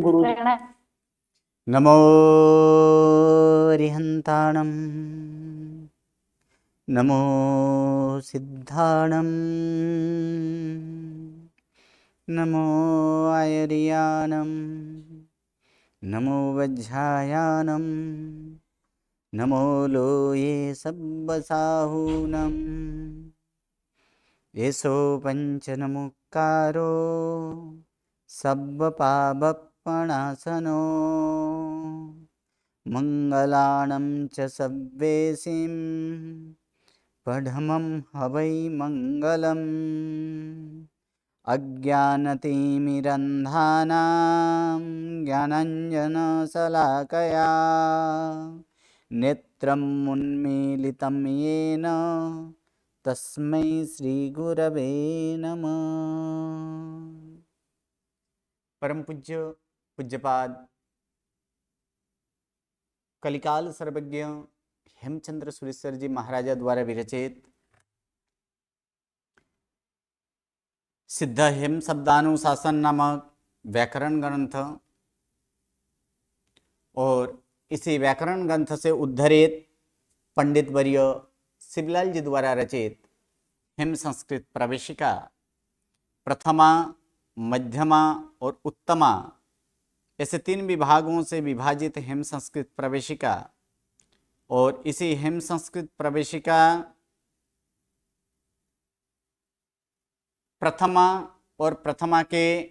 गुरु नमो रिहन्ताणं नमो सिद्धाणं नमो आयर्यानं नमो वज्रायानं नमो लोये सब्बसाहूनं येषो पञ्चनमुक्कारो सब्बपापप्रणाशनो मंगलानं च सब्वेसिं पढमं हवै मंगलम् अज्ञानतिमिरन्धानां ज्ञानाञ्जनशलाकया नेत्रम् उन्मीलितं येन तस्मै श्रीगुरवे नमः। परम पूज्य पूज्यपाद कलिकाल सर्वज्ञ हेमचंद्र सुरेश्वर जी महाराजा द्वारा विरचित सिद्ध हेम शब्दानुशासन नामक व्याकरण ग्रंथ और इसी व्याकरण ग्रंथ से उद्धरित पंडित वर्य शिवलाल जी द्वारा रचित हेम संस्कृत प्रवेशिका प्रथमा, मध्यमा और उत्तमा ऐसे 3 विभागों से विभाजित हेम संस्कृत प्रवेशिका और इसी हेम संस्कृत प्रवेशिका प्रथमा और प्रथमा के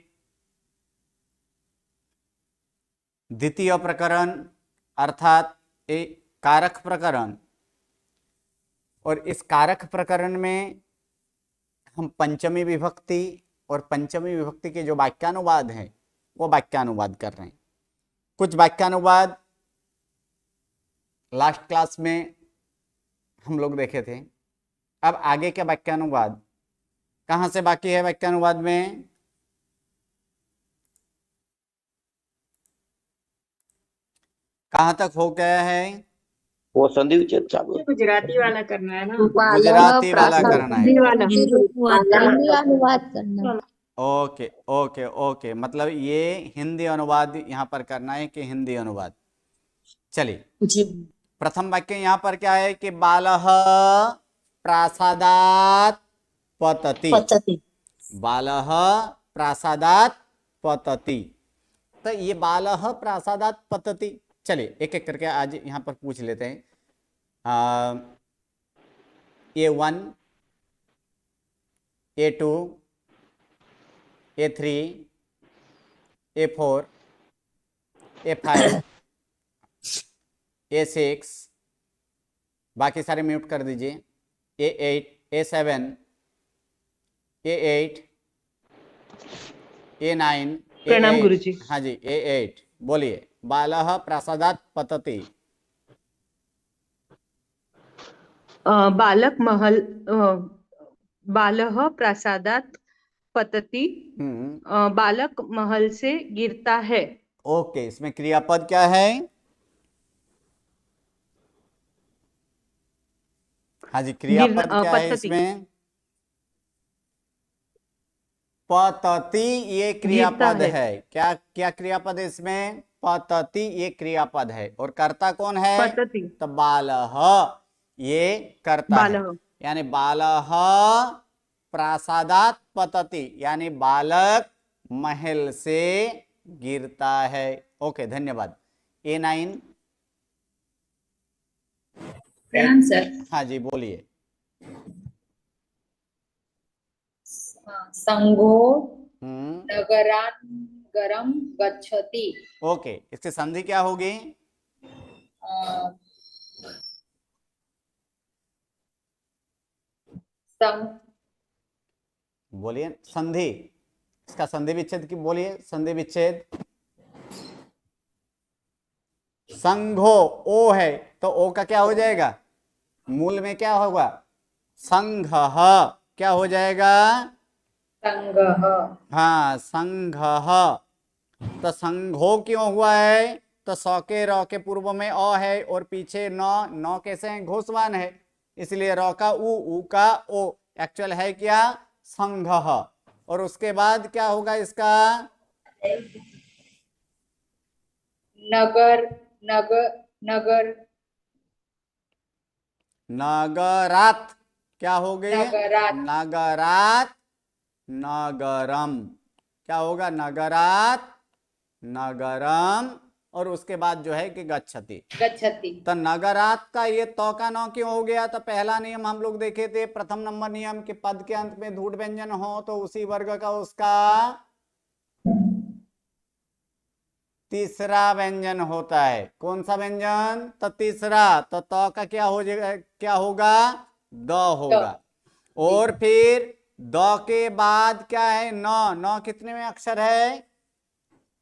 द्वितीय प्रकरण अर्थात एक कारक प्रकरण और इस कारक प्रकरण में हम पंचमी विभक्ति और पंचमी विभक्ति के जो वाक्यानुवाद हैं वो वाक्यानुवाद कर रहे हैं। कुछ वाक्यानुवाद लास्ट क्लास में हम लोग देखे थे। अब आगे के वाक्यानुवाद कहाँ से बाकी है? वाक्यानुवाद में कहाँ तक हो गया है? वो संधि विच्छेद चालू है। गुजराती वाला करना है ना, गुजराती वाला करना है। हिंदी अनुवाद करना। ओके ओके ओके, मतलब ये हिंदी अनुवाद यहाँ पर करना है कि हिंदी अनुवाद। चलिए, प्रथम वाक्य यहाँ पर क्या है कि बालः प्रासादात् पतति। बालः प्रासादात् पतति, तो ये बालः प्रासादात् पतति। चलिए एक एक करके आज यहाँ पर पूछ लेते हैं। A1, A2, A3, A4, A5, A6, बाकी सारे म्यूट कर दीजिए। A8, A7, A8, A9, प्रणाम गुरुजी। हाँ जी, A8 बोलिए। बालः प्रासादात् पतति। बालः प्रासादात् पतति, बालक महल से गिरता है। ओके, इसमें क्रियापद क्या है? हाँ जी, क्रियापद क्या है इसमें? पतति ये क्रियापद है। क्या क्या क्रियापद है इसमें? पतति ये क्रियापद है। और कर्ता कौन है? पतति। तो बालः ये कर्ता है, यानी बालः प्रासादात् पतति, यानी बालक महल से गिरता है। ओके, धन्यवाद। A9। प्रणाम सर। हाँ जी, बोलिए। संघो नगरानगरं गच्छति। ओके, इसकी संधि क्या होगी? बोलिए संधि, इसका संधि विच्छेद की बोलिए। संधि विच्छेद संघो ओ है तो ओ का क्या हो जाएगा? मूल में क्या होगा? संघः, क्या हो जाएगा? संघः। हाँ, संघः। तो संघो क्यों हुआ है? तो सौ के रौ के पूर्व में अ है और पीछे नौ कैसे हैं? घोषवान है, इसलिए रौ का उ का ओ। एक्चुअल है क्या? संघः। और उसके बाद क्या होगा इसका? नगर नगर नगर नगरात क्या हो गई? नगरात नगरात नगरम क्या होगा? नगरात नगरम, और उसके बाद जो है कि गच्छति। गच्छति तो नगरात का ये तो का नौ क्यों हो गया? तो पहला नियम हम लोग देखे थे, प्रथम नंबर नियम कि पद के अंत में धूट व्यंजन हो तो उसी वर्ग का उसका तीसरा व्यंजन होता है। कौन सा व्यंजन? तो तीसरा। तो का क्या हो जाएगा? क्या होगा? द होगा। और फिर द के बाद क्या है? नौ। नौ कितने में अक्षर है?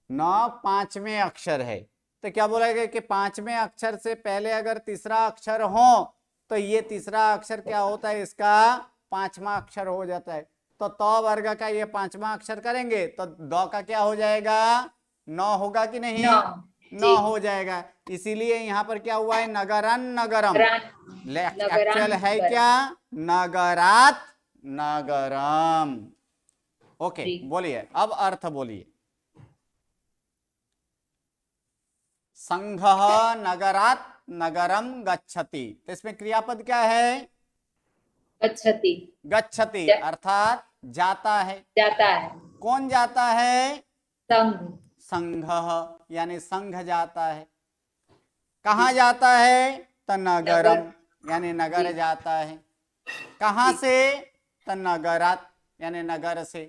नौ पांचवें अक्षर है। तो क्या बोला गया कि पांचवें अक्षर से पहले अगर तीसरा अक्षर हो तो ये तीसरा अक्षर क्या होता है? इसका पांचवा अक्षर हो जाता है। तो वर्ग का ये पांचवा अक्षर करेंगे तो द का क्या हो जाएगा? नौ होगा कि नहीं? नौ नौ हो जाएगा। इसीलिए यहाँ पर क्या हुआ है? नगरन नगरम। एक्चुअल है क्या? नगरात नगरम। ओके, जी। बोलिए अब अर्थ बोलिए। संघ नगरात नगरम गच्छति, तो इसमें क्रियापद क्या है? गच्छति गच्छति अर्थात जाता है। जाता है। कौन जाता है? संघ संघ यानी संघ जाता है। कहाँ जाता है? तो नगरम यानी नगर जाता है। कहाँ से? तो नगरात यानी नगर से।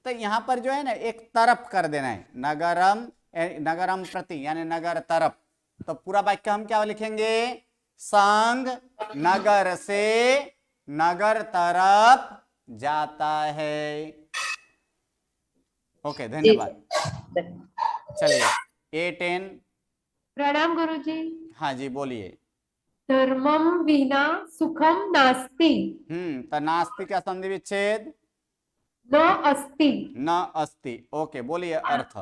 तो यहाँ पर जो है ना एक तरफ कर देना है, नगरम नगरम प्रति यानी नगर तरफ। तो पूरा वाक्य हम क्या लिखेंगे? संघ नगर से नगर तरफ जाता है। ओके, धन्यवाद। चलिए A10। प्रणाम गुरुजी। हाँ जी, बोलिए। धर्मम विना सुखम नास्ति। तो नास्ति का संधि विच्छेद न अस्ति। न अस्ति। ओके, बोलिए अर्थ।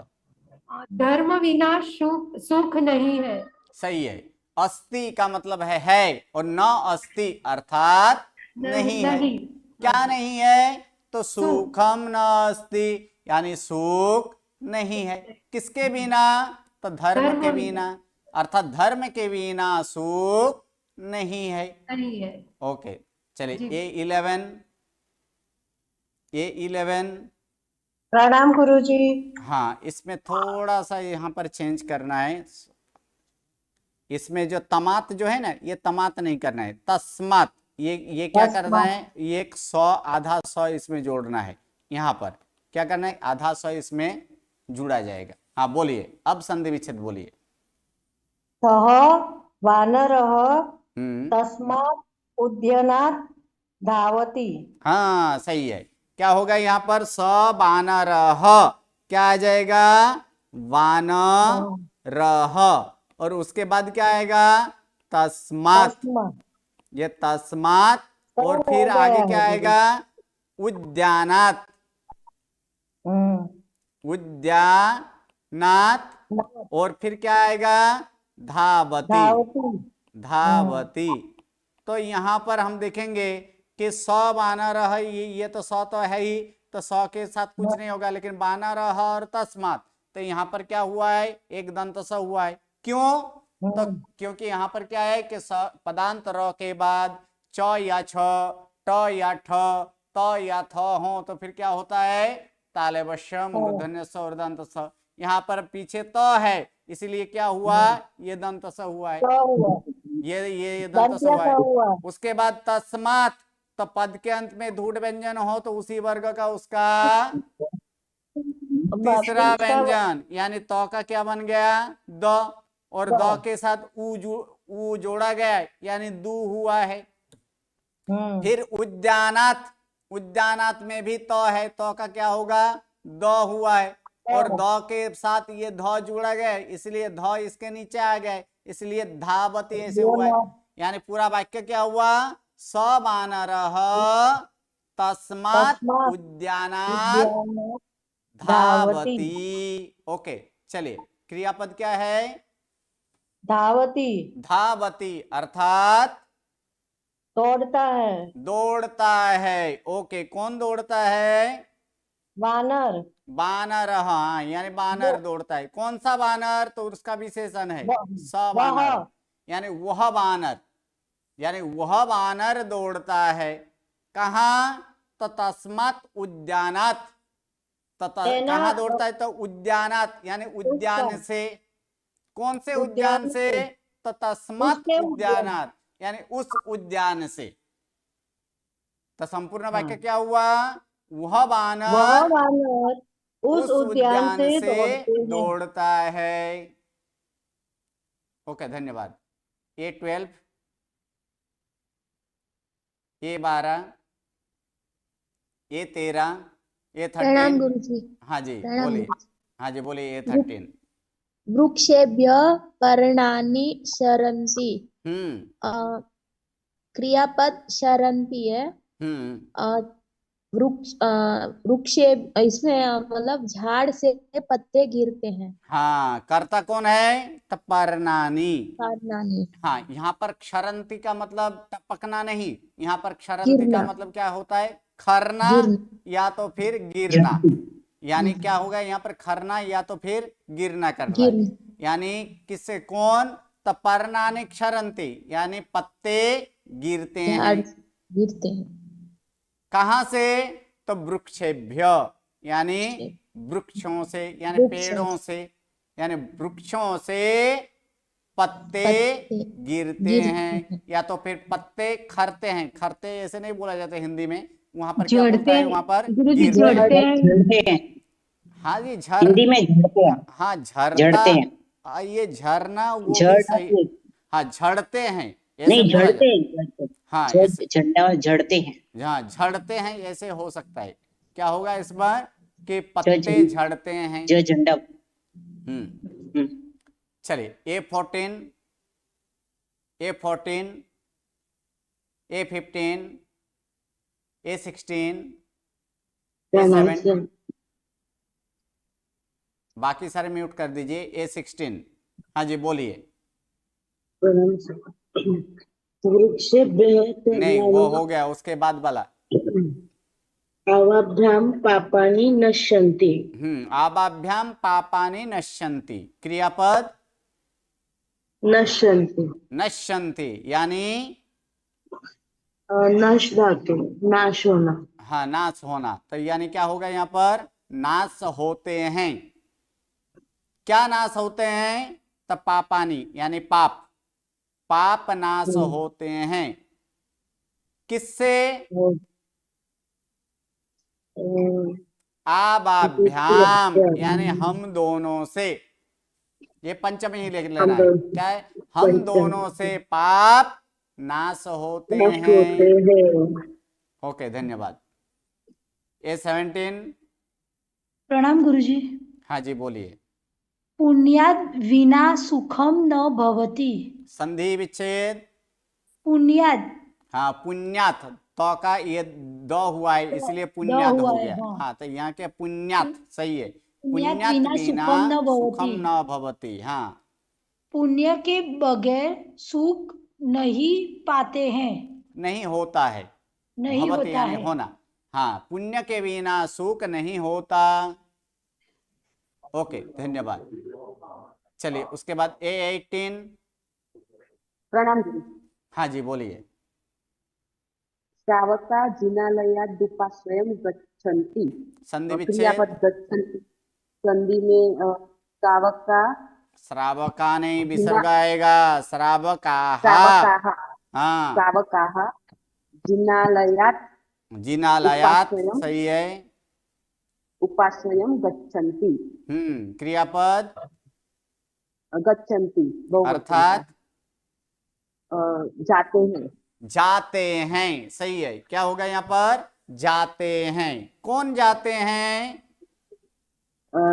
धर्म विना सुख नहीं है। सही है। अस्ति का मतलब है और न अस्ति अर्थात नहीं है। क्या नहीं है? तो सुखम न अस्ति यानी सुख नहीं है। किसके बिना? तो धर्म के बिना, अर्थात धर्म के बिना सुख नहीं है। नहीं है। ओके, चलिए A11। प्रणाम गुरुजी। हाँ, इसमें थोड़ा सा यहाँ पर चेंज करना है। इसमें जो तमात जो है ना, ये तमात नहीं करना है, तस्मात। ये क्या करना है? ये एक 100 आधा 100 इसमें जोड़ना है। यहाँ पर क्या करना है? आधा 100 इसमें जुड़ा जाएगा। हाँ, बोलिए अब संधि विच्छेद बोलिए। सह वानरः तस्मात् उद्यानात् धावति। हाँ, सही है। क्या होगा यहाँ पर? स वानरः क्या आ जाएगा? वानरः, और उसके बाद क्या आएगा? तस्मात्। ये तस्मात्, और फिर आगे क्या आएगा? उद्यानात्। उद्यानात्, और फिर क्या आएगा? धावती। धावती। तो यहाँ पर हम देखेंगे कि 100 वानरः, ये तो 100 तो है ही, तो 100 के साथ कुछ नहीं होगा, लेकिन वानरः और तस्मात्, तो यहाँ पर क्या हुआ है? एक दंत स हुआ है। क्यों? तो क्योंकि यहाँ पर क्या है कि पदांत र के बाद च या छ, ट या ठ, त या थ हो तो फिर क्या होता है? तालवश्य मूर्धन्य स और दंत स। यहाँ पर पीछे त है, इसीलिए क्या हुआ? ये दंत स हुआ है। ये दंत स हुआ है। उसके बाद तस्मात्, तो पद के अंत में धूट व्यंजन हो तो उसी वर्ग का उसका तीसरा व्यंजन यानी तो का क्या बन गया? द, और द के साथ उ जोड़ा गया यानी दू हुआ है। फिर उद्यानात, उद्यानात में भी तो है, तो का क्या होगा? द हुआ है, और द के साथ ये ध जुड़ा गया इसलिए ध इसके नीचे आ गए, इसलिए धावती ऐसे हुआ है। यानी पूरा वाक्य क्या हुआ? स वानरः तस्मात् उद्यानात् धावती। ओके, चलिए क्रियापद क्या है? धावती। धावती अर्थात दौड़ता है। दौड़ता है। ओके, कौन दौड़ता है? वानर बानर, हाँ, यानी बानर दौड़ता है। कौन सा बानर? तो उसका विशेषण है सबानर, वह यानी वह बानर, यानी वह बानर दौड़ता है। कहाँ? तो तस्मात् उद्यानात्, तेना कहाँ दौड़ता है? तो उद्यानात्, यानी उद्यान उसका से। कौन से उद्यान से? तो तस्मात् उसके उद्यान उद्यानात्, यानी उस उद्यान से। तो संपूर्ण वाक्य हाँ क्या हुआ? वह वह बानर वानर उस उस उद्यान उद्यान से से दौड़ते हैं। दौड़ता है। ओके, धन्यवाद। A12, A12, A13, प्रणाम A13। गुरुजी। हाँ जी प्रणाम बोलिए। गुरुजी। हाँ जी बोलिए। वृ- A13। वृक्षेभ्यः पर्णानि क्षरन्ति। हम्म क्रियापद क्षरन्ति है। हम्म अ, वृक्षे इसमें मतलब झाड़ से पत्ते गिरते हैं। हाँ, कर्ता कौन है? तो पर्णानि। पर्णानि हाँ, यहाँ पर क्षरंती का मतलब टपकना नहीं, यहाँ पर क्षरंती का गिरना, मतलब क्या होता है? खरना गिरना, या तो फिर गिरना। यानी गिरना, क्या होगा यहाँ पर? खरना या तो फिर गिरना कर रहा है। गिरना। यानी किससे? कौन? तो पर्णानि क्षरंती, यानी पत्ते गिरते झाड़ हैं। से गिरते हैं। कहाँ से? तो वृक्षेभ्य, यानी वृक्षे- वृक्षों से, यानी वृक्षों पेड़ों से, यानी वृक्षों से पत्ते पत्ते गिरते हैं, गिरते हैं। या तो फिर पत्ते खरते हैं। खरते ऐसे नहीं बोला जाता हिंदी में, वहां पर क्या झड़ते बोलता है? हैं वहां पर गुरुजी, गिरते हैं। झड़ते हैं। झड़ते हैं, हाँ जी, हिंदी में झड़ते हैं, हाँ झरता। झड़ते हैं, ये झरना वो भी सही। झड़ते हाँ, झड़ते हैं ऐसे नहीं, बोला झड़ते जाता। हैं, झड़ते हाँ झड़ झंडा झड़ते हैं, हाँ, झड़ते हैं ऐसे हो सकता है। क्या होगा इस बार? कि जो पत्ते झं- झड़ते हैं। जो झंडा। हम्म चलिए। A14, A14, A15, A16, A7। बाकी सारे म्यूट कर दीजिए। A16। हाँ जी बोलिए। नहीं, वो हो गया, उसके बाद वाला। अवाभ्याम पापानि नश्यन्ति। आबाभ्याम पापानि नश्यन्ति। क्रियापद नश्यन्ति नश्यन्ति, यानी नश धातु, नाश होना। हाँ, नाश होना। तो यानी क्या होगा यहाँ पर? नाश होते हैं। क्या नाश होते हैं? तो पापानी, यानी पाप, पाप नाश होते हैं। किससे? आबाभ्याम, यानी हम दोनों से। ये पंचमी ही लिख लेना है। क्या है? हम दोनों से पाप नाश होते हैं। ओके, धन्यवाद। A17। प्रणाम गुरुजी। हाँ जी बोलिए। पुण्यात् विना सुखम न भवति। संधि विच्छेद। पुण्यात् हाँ, पुण्यात, तो का ये द हुआ है, इसलिए पुण्यात हुआ हो है, गया। हाँ। हाँ, तो यहाँ के पुण्यात सही है। पुण्यात् पुण्यात विना बिना सुखम न सुखम भवति। न भवति। हाँ, पुण्य के बगैर सुख नहीं पाते हैं, नहीं होता है। नहीं भवति होता यानी है। होना। हाँ, पुण्य के बिना सुख नहीं होता। ओके, धन्यवाद। चलिए, उसके बाद A18। प्रणाम। हाँ जी बोलिए। श्रावका जिनालयात् दुपाश्रयं गच्छन्ति। संधि विच्छेद। क्रियापद गच्छन्ति संधि में श्रावका श्रावका नहीं, जिना विसर्ग आएगा। श्रावकाः। श्रावकाः हाँ, श्रावकाः जिनालयात् जिनालयात् उपाश्रयं सही है। उपाश्रयं गच्छन्ति। क्रियापद गच्छन्ति बहुवचन का। अर्थात जाते हैं। जाते हैं, सही है। क्या होगा यहाँ पर? जाते हैं। कौन जाते हैं?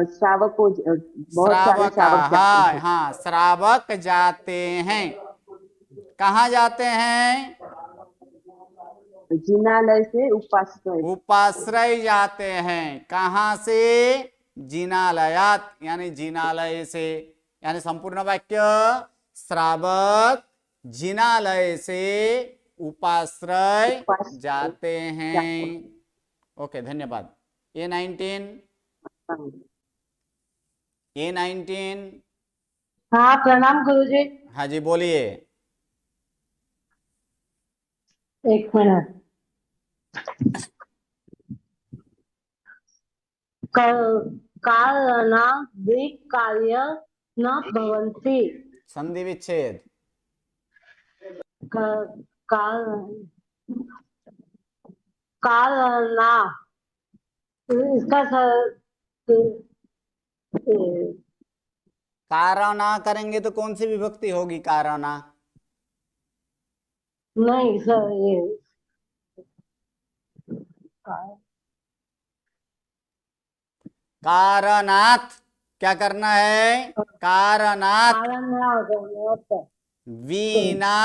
श्रावक को बहुत सारे श्रावक। श्रावक जाते हाँ हैं। हाँ, श्रावक जाते हैं। कहाँ जाते हैं? जिनालय से उपाश्रय। उपाश्रय जाते हैं। कहाँ से? जिनालयात, यानी जिनालय से। यानी संपूर्ण वाक्य, श्रावक जिनालय से उपाश्रय जाते हैं। ओके, धन्यवाद। A19, A19, हाँ प्रणाम गुरुजी। हाँ जी बोलिए। एक मिनट। कारणाद् कार्य न भवन्ति। संधि विच्छेद। कारणा इसका कारणा करेंगे तो कौन सी विभक्ति होगी कारणा? नहीं सर ये कारणात् क्या करना है? कारणात् वीना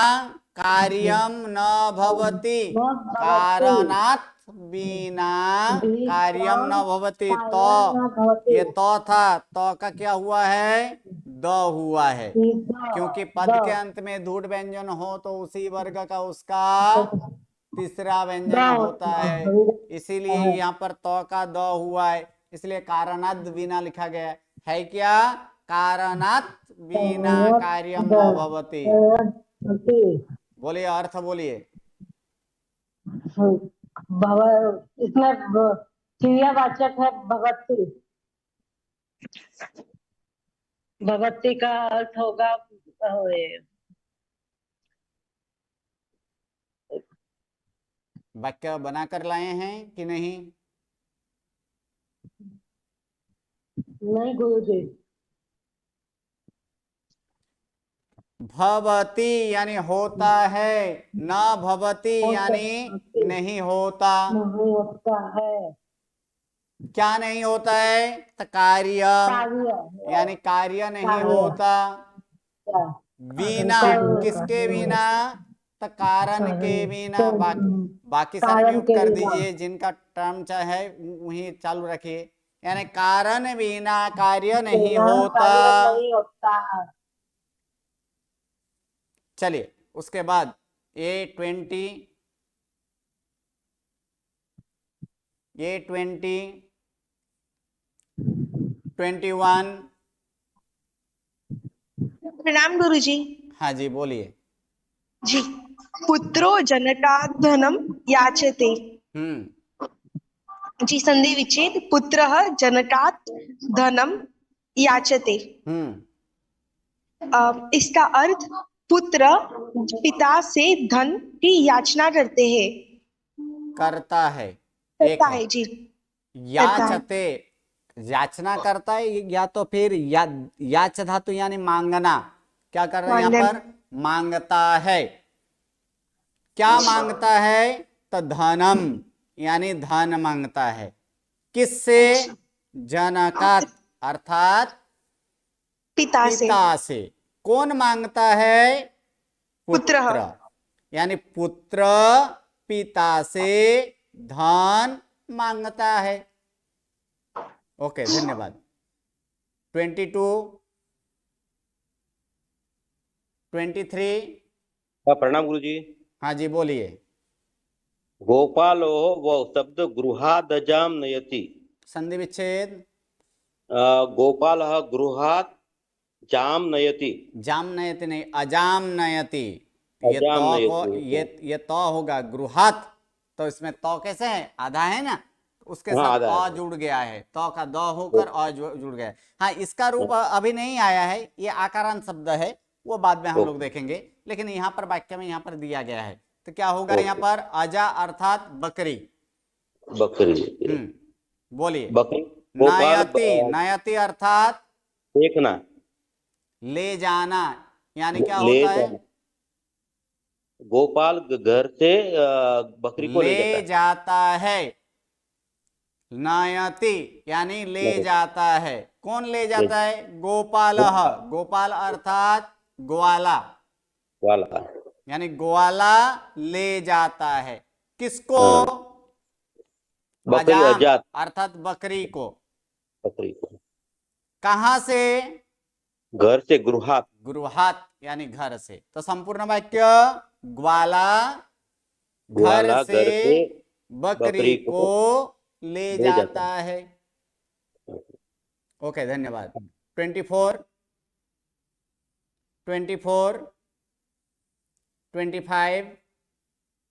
कार्यम न भवति। कारणात् वीना कार्यम न भवति। तो ये तो था, तो का क्या हुआ है? द हुआ है, क्योंकि पद के अंत में धूट व्यंजन हो तो उसी वर्ग का उसका तीसरा व्यंजन होता है, इसीलिए यहाँ पर तो का द हुआ है, इसलिए कारणात् वीना लिखा गया है क्या? कारणात् वीना कार्यम न भवति। बोलिए, अर्थ बोलिए। इसमें क्रियावाचक है भगवती। भगवती का अर्थ होगा वाक्य बनाकर लाए हैं कि नहीं? नहीं गुरुजी। भवति यानी होता है, न भवति यानी नहीं होता। नहीं होता है। क्या नहीं होता है? तो कार्य यानी कार्य नहीं होता। बिना किसके बिना? तो कारण के बिना। बाकी सारे म्यूट कर दीजिए, जिनका टर्म चाहे वही चालू रखिए। यानी कारण बिना कार्य नहीं होता। चलिए उसके बाद A20, A20, 21। प्रणाम गुरुजी। हाँ जी बोलिए। जी, पुत्रो जनकात् धनम याचते। जी, संधि विच्छेद। पुत्रः जनकात् धनम याचते। इसका अर्थ पुत्र पिता से धन की याचना करते हैं। करता है, करता है जी। याचते याचना करता है, या तो फिर याच धातु यानी मांगना। क्या कर रहे हैं यहाँ पर? मांगता है। क्या मांगता है? तो धनम यानी धन मांगता है। किससे? जनकात् अर्थात पिता से। कौन मांगता है? पुत्र। यानी पुत्र पिता से धन मांगता है। ओके, धन्यवाद। 22, 23। प्रणाम गुरुजी। हाँ जी बोलिए। गोपालो वो शब्द गृहादजाम नयति। संधि विच्छेद। गोपालः गृहात् जाम नयति। जाम नयति नहीं, अजाम नयति। ये अजाम तो नयति, को ये तो होगा गृहात, तो इसमें तो कैसे है? आधा है ना, उसके साथ अ जुड़ गया है, तो का द होकर अ जुड़ गया है। हाँ, इसका रूप अभी नहीं आया है, ये आकारांत शब्द है, वो बाद में हम लोग देखेंगे, लेकिन यहाँ पर वाक्य में यहाँ पर दिया गया है। तो क्या होगा यहाँ पर? अजा अर्थात बकरी। बकरी। बोलिए। बकरी। नयति, नयति अर्थात देखना, ले जाना। यानी क्या होता है? गोपाल घर से बकरी को ले जाता है। नयति यानी ले जाता है। कौन ले जाता है? गोपालः। गोपाल अर्थात ग्वाला। यानी ग्वाला ले जाता है। किसको? अजाम अर्थात बकरी को। कहां से? घर से। गृहात। गृहात यानी घर से। तो संपूर्ण वाक्य ग्वाला घर से बकरी को ले ले जाता जाता है। ओके, धन्यवाद। 24, 24, 25।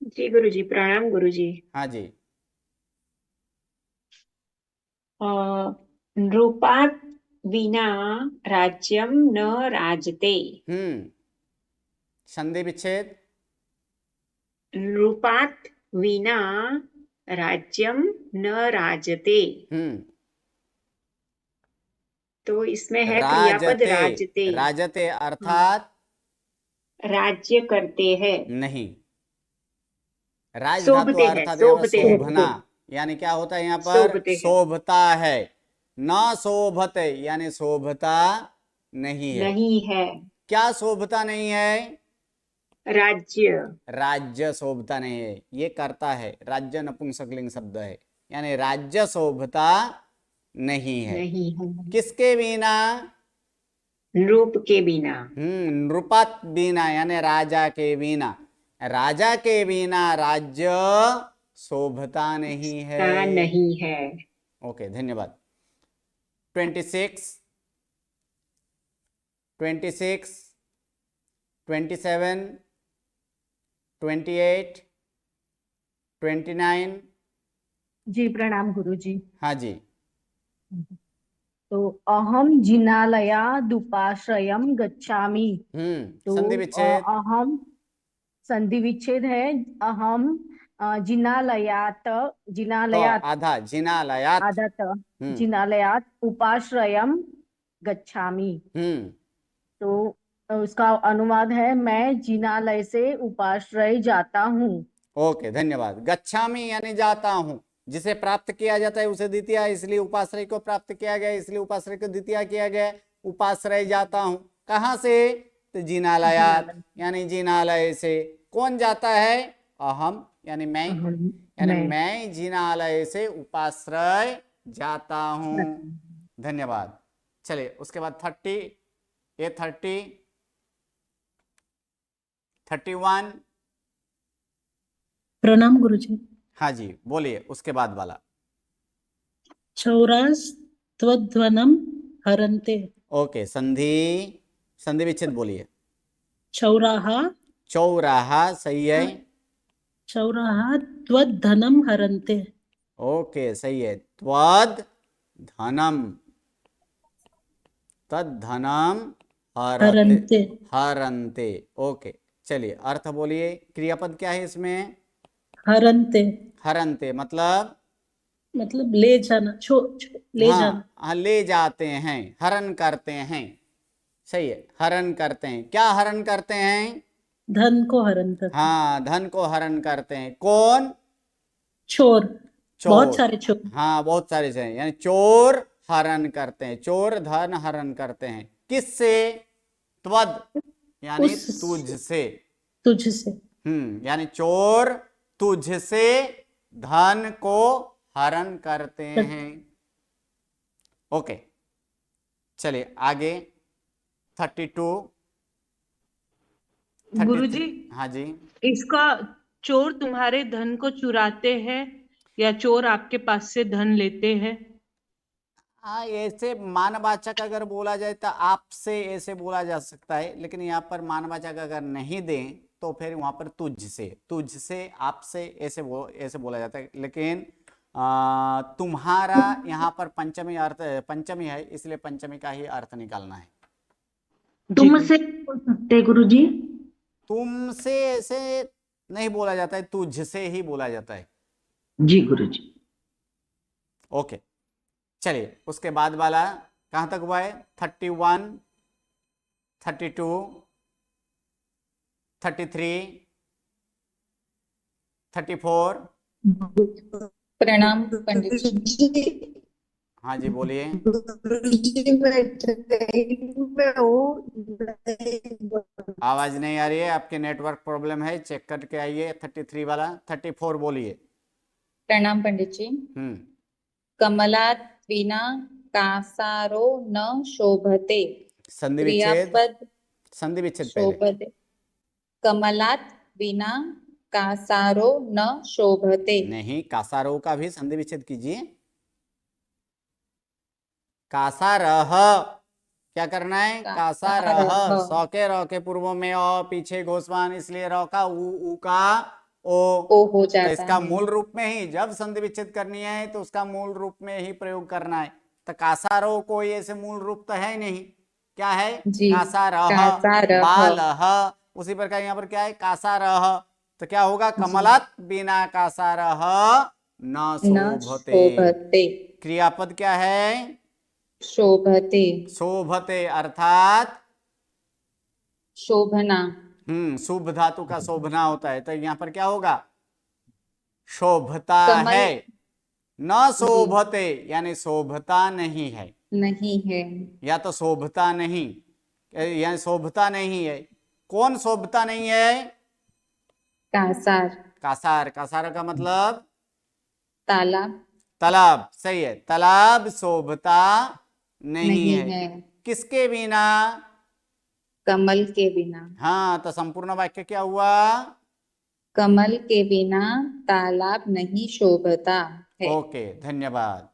जी गुरुजी, प्रणाम गुरुजी। हाँ जी। नृपात विना राज्यम न राजते। संधि विच्छेद। नृपात विना राज्यम न राजते, तो इसमें है क्रियापद राजते, राजते। राजते अर्थात राज्य करते हैं। नहीं, राज धातु शोभते हैं, अर्थात यहाँ पर शोभते हैं। शोभना, यानी क्या होता है यहाँ पर? शोभते हैं। शोभता है। न शोभते यानी शोभता नहीं है। नहीं है। क्या शोभता नहीं है? राज्य। राज्य शोभता नहीं है, ये करता है। राज्य नपुंसकलिंग शब्द है, यानी राज्य शोभता नहीं है। नहीं है। किसके बिना? नृप के बिना। नृपत बिना यानी राजा के बिना। राजा के बिना राज्य शोभता नहीं है। नहीं है। ओके, धन्यवाद। 26, 26, 27, 28, 29। जी प्रणाम गुरुजी। हाँ जी। तो अहम जिनालयाद उपाश्रयम गच्छामि। तो संधि विच्छेद। अहम संधि विच्छेद है। अहम जिनालयात जिनालयात तो आधा जिनालयात। आधा जिनालयात उपाश्रयम गच्छामि। तो उसका अनुवाद है मैं जिनालय से उपाश्रय जाता हूँ। ओके, धन्यवाद। गच्छामि यानी जाता हूँ, जिसे प्राप्त किया जाता है उसे द्वितीय, इसलिए उपाश्रय को प्राप्त किया गया, इसलिए उपाश्रय को द्वितीय किया गया। उपाश्रय जाता हूँ कहाँ से? तो जिनालयात यानी जिनालय से। कौन जाता है? अहम यानी मैं, यानी मैं जिनालय से उपाश्रय जाता हूँ। धन्यवाद। चलिए उसके बाद 30, ये 30, 31। प्रणाम गुरुजी। हाँ जी, बोलिए उसके बाद वाला। चौरास त्वध्वनम हरन्ते। ओके, संधि विच्छेद बोलिए। चौराहा। चौराहा, सही है। चौराहा त्वद्धनम हरन्ते। ओके, सही है। त्वद धनम, तद्धनम हरते, हरन्ते। ओके, चलिए अर्थ बोलिए। क्रियापद क्या है इसमें? हरन्ते। हरन्ते मतलब ले जाना, ले जाना। हाँ, ले जाते हैं, हरण करते हैं। सही है, हरण करते हैं। क्या हरण करते हैं? धन को हरण करते। हाँ, धन को हरण करते हैं। कौन? चोर। बहुत चोर। सारे चोर। हाँ, बहुत सारे से, यानी चोर हरण करते हैं। चोर धन हरण करते हैं। किससे? त्वद यानी तुझसे। तुझसे। यानी चोर तुझसे धन को हरण करते हैं। ओके, चलिए आगे। 32, गुरुजी। हाँ जी। इसका चोर तुम्हारे धन को चुराते हैं या चोर आपके पास से धन लेते हैं? हाँ, ऐसे मानवाचक अगर बोला जाए तो आपसे ऐसे बोला जा सकता है, लेकिन यहाँ पर मानवाचक अगर नहीं दें तो फिर वहां पर तुझसे आपसे ऐसे बोला जाता है। लेकिन तुम्हारा यहाँ पर पंचमी अर्थ, पंचमी है, इसलिए पंचमी का ही अर्थ निकालना है। तुमसे बोल सकते गुरुजी? तुमसे ऐसे नहीं बोला जाता है, तुझसे ही बोला जाता है। जी गुरुजी। ओके, चलिए उसके बाद वाला कहां तक हुआ है? 31, 32, 33, 34। प्रणाम पंडित जी। हाँ जी, बोलिए। आवाज नहीं आ रही है, आपके नेटवर्क प्रॉब्लम है, चेक करके आइए। 33 वाला। 34 बोलिए। प्रणाम पंडित जी। कमलात विना कासारो न शोभते। संधि विच्छेद। क्रियापद संधि विच्छेद पहले। शोभते। कमलात विना कासारो न शोभते। नहीं, कासारो का भी संधि विच्छेद कीजिए। कासारह, क्या करना है? कासारह, सौ के र के पूर्व में अ, पीछे घोषवान, इसलिए र का उ का ओ हो तो जाता इसका है। मूल रूप में ही जब संधि विच्छेद करनी है तो उसका मूल रूप में ही प्रयोग करना है। तो कासारो कोई ऐसे मूल रूप तो है नहीं, क्या है? जी, कासारह, कासारह। बालह। उसी प्रकार यहाँ पर क्या है? कासारह, तो क्या होगा? कमलात बिना कासारह न न शोभते। शोभते। क्रियापद क्या है? शोभते, शोभते अर्थात शोभना। शुभ धातु का शोभना होता है, तो यहाँ पर क्या होगा? शोभता कमल है, न जी शोभते, यानी शोभता नहीं है, नहीं है। या तो शोभता नहीं, यानी शोभता नहीं है। कौन शोभता नहीं है? कासार, कासार। कासार का मतलब तालाब तालाब, सही है। तालाब शोभता नहीं नहीं है, है, किसके बिना? कमल के बिना। हाँ, तो संपूर्ण वाक्य क्या हुआ? कमल के बिना तालाब नहीं शोभता है। ओके, धन्यवाद।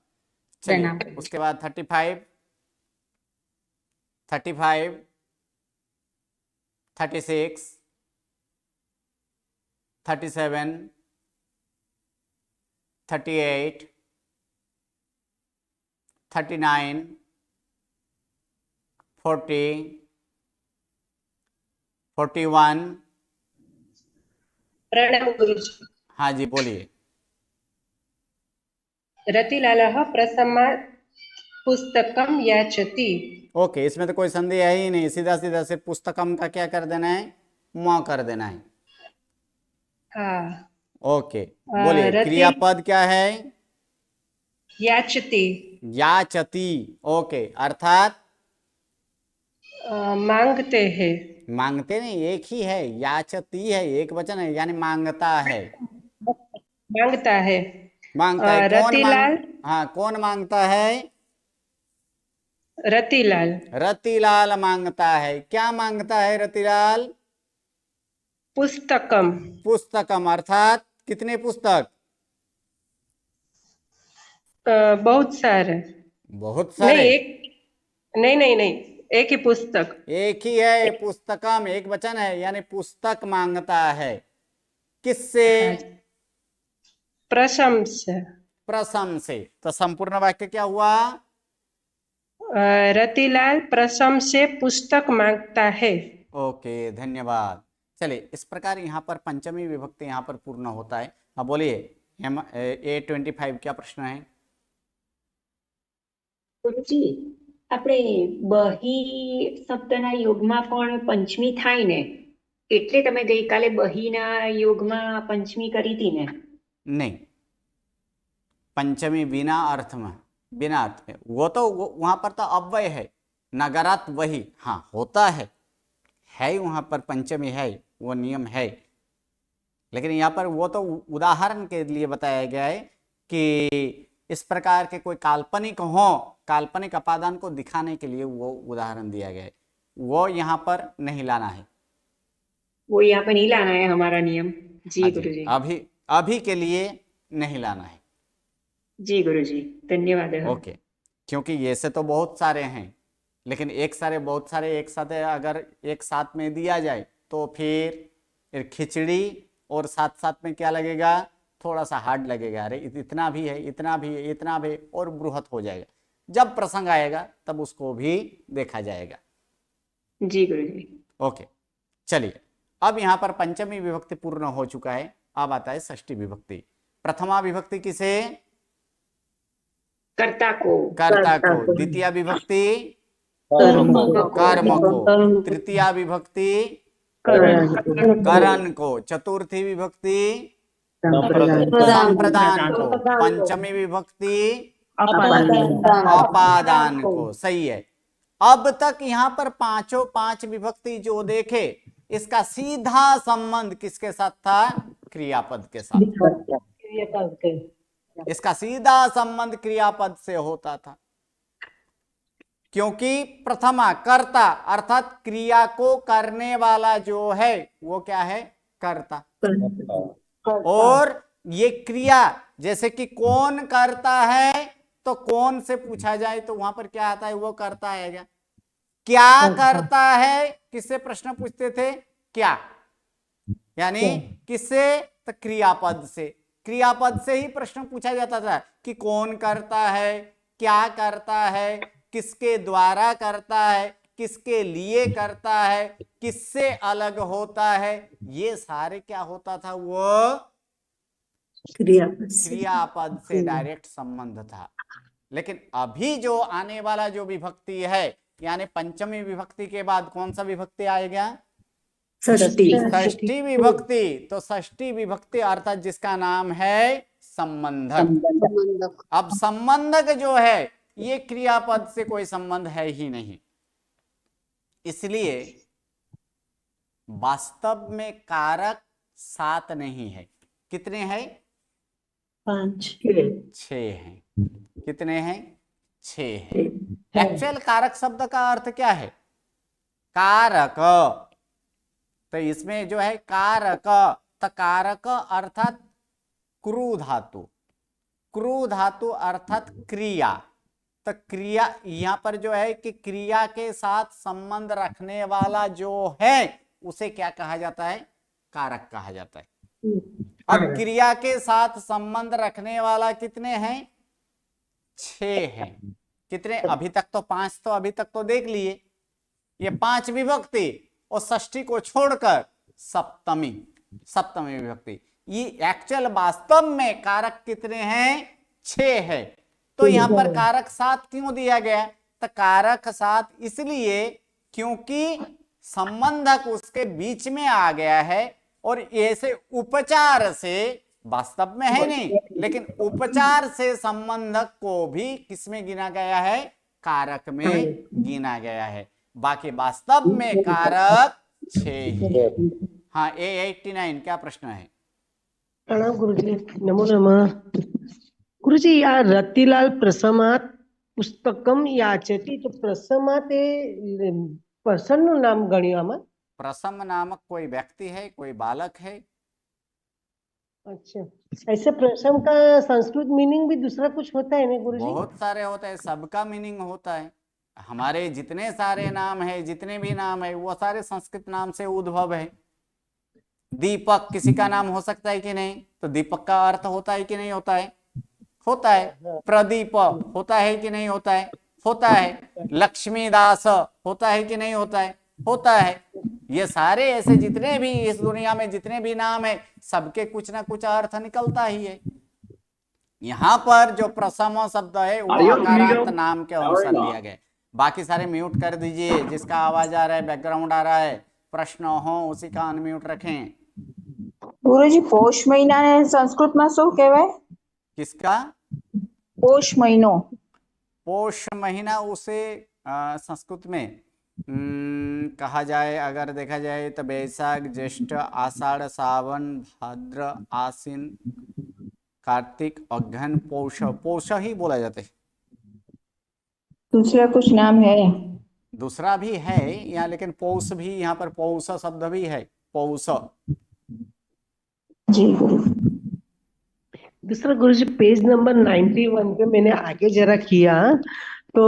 चलिए प्रणाम। उसके बाद 35, 36, 37, 38, 39, 40, 41। प्रणाम गुरुजी। हाँ जी, बोलिए। रतिलालः प्रसमात् पुस्तकम याचति। ओके, इसमें तो कोई संदेह है ही नहीं, सीधा सीधा से पुस्तकम का क्या कर देना है? म कर देना है। हाँ, ओके, बोलिए। रति क्रियापद क्या है? याचति, याचति। ओके, अर्थात मांगते हैं। मांगते नहीं, एक ही है, याचती है, एक वचन है, यानी मांगता है। मांगता है। मांगता है, कौन रतिलाल, हाँ, कौन मांगता है? रतिलाल रतिलाल मांगता है। क्या मांगता है रतिलाल? पुस्तकम। पुस्तकम अर्थात कितने पुस्तक? बहुत सारे। बहुत नहीं, सारे। नहीं, एक ही पुस्तक। एक ही है, पुस्तकम एक वचन है, यानी पुस्तक मांगता है। किससे? प्रशम से। प्रशम से। तो संपूर्ण वाक्य क्या हुआ? रतिलाल प्रशम से पुस्तक मांगता है। ओके, धन्यवाद। चलिए, इस प्रकार यहाँ पर पंचमी विभक्ति यहाँ पर पूर्ण होता है। हाँ, बोलिए। A25 क्या प्रश्न है? ગુરુજી, આપણે બહી શબ્દના યોગમાં પણ પંચમી થાય ને, એટલે તમે ગઈકાલે બહીના યોગમાં પંચમી કરી હતી ને? नहीं, पंचमी बिना अर्थ में, बिना अर्थ में, वो तो वहां पर तो अव्यय है, नगरात वही, हाँ होता है वहां पर पंचमी है, वो नियम है, लेकिन यहाँ पर वो तो उदाहरण के लिए बताया गया है कि इस प्रकार के कोई काल्पनिक हो, काल्पनिक अपादान को दिखाने के लिए वो उदाहरण दिया गया है, वो यहाँ पर नहीं लाना है। वो यहाँ पर नहीं लाना है हमारा नियम। जी गुरुजी। अभी अभी के लिए नहीं लाना है। जी गुरुजी, धन्यवाद। ओके, क्योंकि ये से तो बहुत सारे हैं, लेकिन बहुत सारे एक साथ अगर एक साथ में दिया जाए तो फिर खिचड़ी और साथ साथ में क्या लगेगा? थोड़ा सा हार्ड लगेगा। अरे इतना भी है, इतना भी है, इतना भी, और बृहत हो जाएगा। जब प्रसंग आएगा तब उसको भी देखा जाएगा। जी गुरुजी। ओके, चलिए, अब यहाँ पर पंचमी विभक्ति पूर्ण हो चुका है। अब आता है षष्ठी विभक्ति। प्रथमा विभक्ति किसे? कर्ता को। कर्ता को। द्वितीय विभक्ति कर्म को। तृतीया विभक्ति करण को। चतुर्थी विभक्ति संप्रदान को। पंचमी विभक्ति अपादान को। सही है। अब तक यहाँ पर पांच विभक्ति जो देखे, इसका सीधा संबंध किसके साथ था? क्रियापद के साथ। इसका सीधा संबंध क्रियापद से होता था, क्योंकि प्रथमा कर्ता अर्थात क्रिया को करने वाला जो है वो क्या है? कर्ता। और ये क्रिया जैसे कि कौन करता है, तो कौन से पूछा जाए तो वहां पर क्या आता है, वो करता आएगा। क्या करता है, किससे प्रश्न पूछते थे, क्या, यानी किससे, तो क्रियापद से। क्रियापद से ही प्रश्न पूछा जाता था कि कौन करता है, क्या करता है, किसके द्वारा करता है, किसके लिए करता है, किससे अलग होता है, ये सारे क्या होता था, वो क्रियापद से डायरेक्ट संबंध था। लेकिन अभी जो आने वाला जो विभक्ति है, यानी पंचमी विभक्ति के बाद कौन सा विभक्ति आएगा, षष्ठी विभक्ति। तो षष्ठी विभक्ति अर्थात जिसका नाम है संबंधक। अब संबंधक जो है ये क्रियापद से कोई संबंध है ही नहीं, इसलिए वास्तव में कारक 7 नहीं है। कितने हैं, 5 6 हैं। कितने हैं, 6 हैं। एक्चुअल कारक शब्द का अर्थ क्या है, कारक। तो इसमें जो है कारक, तो कारक अर्थात क्रू धातु, क्रू धातु अर्थात क्रिया। तो क्रिया यहाँ पर जो है कि क्रिया के साथ संबंध रखने वाला जो है उसे क्या कहा जाता है, कारक कहा जाता है। अब क्रिया के साथ संबंध रखने वाला कितने हैं, 6 हैं। कितने, अभी तक तो 5 तो अभी तक तो देख लिए, ये 5 विभक्ति और षष्ठी को छोड़कर सप्तमी विभक्ति। ये एक्चुअल वास्तव में कारक कितने हैं, 6 है। तो यहाँ पर कारक 7 क्यों दिया गया, तो कारक 7 इसलिए क्योंकि संबंधक उसके बीच में आ गया है, और ऐसे उपचार से, वास्तव में है नहीं लेकिन उपचार से संबंधक को भी किसमें गिना गया है, कारक में गिना गया है। बाकी वास्तव में कारक 6 ही है। हाँ, A89 क्या प्रश्न है। प्रणाम गुरुजी, नमो नमः। गुरुजी, या रतिलाल प्रसमात पुस्तकम याचती, तो प्रसमात એ पर्सन नाम गण्યું આમાં। प्रसम नामक कोई व्यक्ति है, कोई बालक है। अच्छा, ऐसे प्रसम का संस्कृत मीनिंग भी दूसरा कुछ होता है ना गुरुजी? बहुत सारे होते हैं, सबका मीनिंग होता है। हमारे जितने सारे नाम है, जितने भी नाम है, वो सारे संस्कृत नाम से उद्भव है। दीपक किसी का नाम हो सकता है कि नहीं, तो दीपक का अर्थ होता है कि नहीं होता है, होता है। प्रदीप होता है कि नहीं होता है, होता है। लक्ष्मीदास होता है कि नहीं होता है, होता है। ये सारे ऐसे जितने भी इस दुनिया में जितने भी नाम है, सबके कुछ ना कुछ अर्थ निकलता ही है। यहाँ पर जो प्रसम शब्द है वो अकारांत नाम के अनुसार लिया गया। बाकी सारे म्यूट कर दीजिए, जिसका आवाज आ रहा है, बैकग्राउंड आ रहा है, प्रश्न हो उसी का अनम्यूट रखें। गुरुजी, पोष महीना ने संस्कृत में શું કહેવાય? किसका, पोष महीनो। पोष महीना उसे संस्कृत में कहा जाए, अगर देखा जाए तो बैसाख, ज्येष्ठ, आषाढ़, सावन, भाद्र, आश्विन, कार्तिक, अगहन, पौष, पौष ही बोला जाता है। दूसरा कुछ नाम है? दूसरा भी है यहाँ, लेकिन पौष भी, यहाँ पर पौष शब्द भी है, पौष। जी गुरु। दूसरा गुरुजी, पेज नंबर 91 पे मैंने आगे जरा किया तो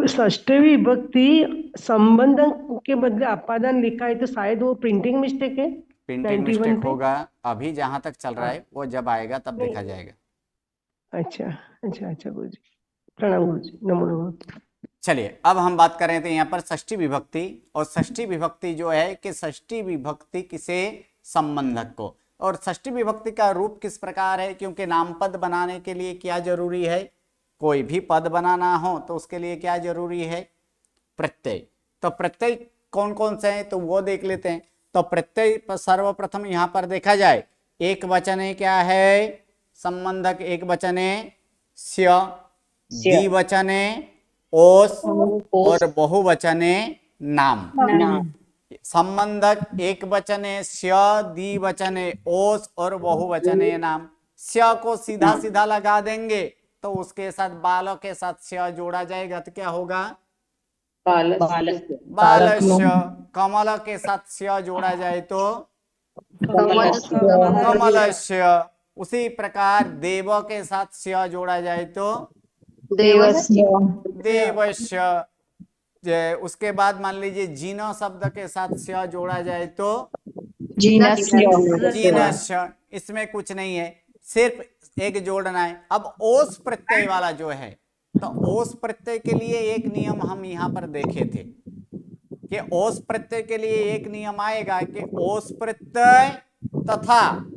षष्ठी विभक्ति संबंध के बदले अपादान लिखा है, तो शायद वो प्रिंटिंग मिस्टेक है। प्रिंटिंग मिस्टेक होगा। अभी जहां तक चल रहा है वो जब आएगा तब देखा जाएगा। अच्छा अच्छा अच्छा गुरुजी, प्रणाम गुरुजी, नमो नमः। चलिए, अब हम बात कर रहे थे यहाँ पर षष्ठी विभक्ति, और षष्ठी विभक्ति जो है कि षष्ठी विभक्ति किसे, संबंधक को। और षष्ठी विभक्ति का रूप किस प्रकार है, क्योंकि नामपद बनाने के लिए क्या जरूरी है, कोई भी पद बनाना हो तो उसके लिए क्या जरूरी है, प्रत्यय। तो प्रत्यय कौन कौन से हैं तो वो देख लेते हैं। तो प्रत्यय सर्वप्रथम यहाँ पर देखा जाए, एक वचने क्या है, संबंधक एक वचने स्य, द्विवचने ओस, और बहुवचने नाम। संबंधक एक वचने स्य, द्विवचने ओस और बहुवचने नाम। स्य को सीधा सीधा लगा देंगे तो उसके साथ बालों के साथ स्य जोड़ा जाएगा, तो क्या होगा, बालस्य। कमल के साथ स्य जोड़ा जाए तो कमलस्य। उसी प्रकार देव के साथ स्य जोड़ा जाए तो देवस्य। उसके बाद मान लीजिए जीन शब्द के साथ स्य जोड़ा जाए तो जीनस्य। इसमें कुछ नहीं है, सिर्फ एक जोड़ना है। अब ओस प्रत्यय वाला जो है, तो ओस प्रत्यय के लिए एक नियम हम यहाँ पर देखे थे कि ओस प्रत्यय के लिए एक नियम आएगा कि ओस प्रत्यय तथा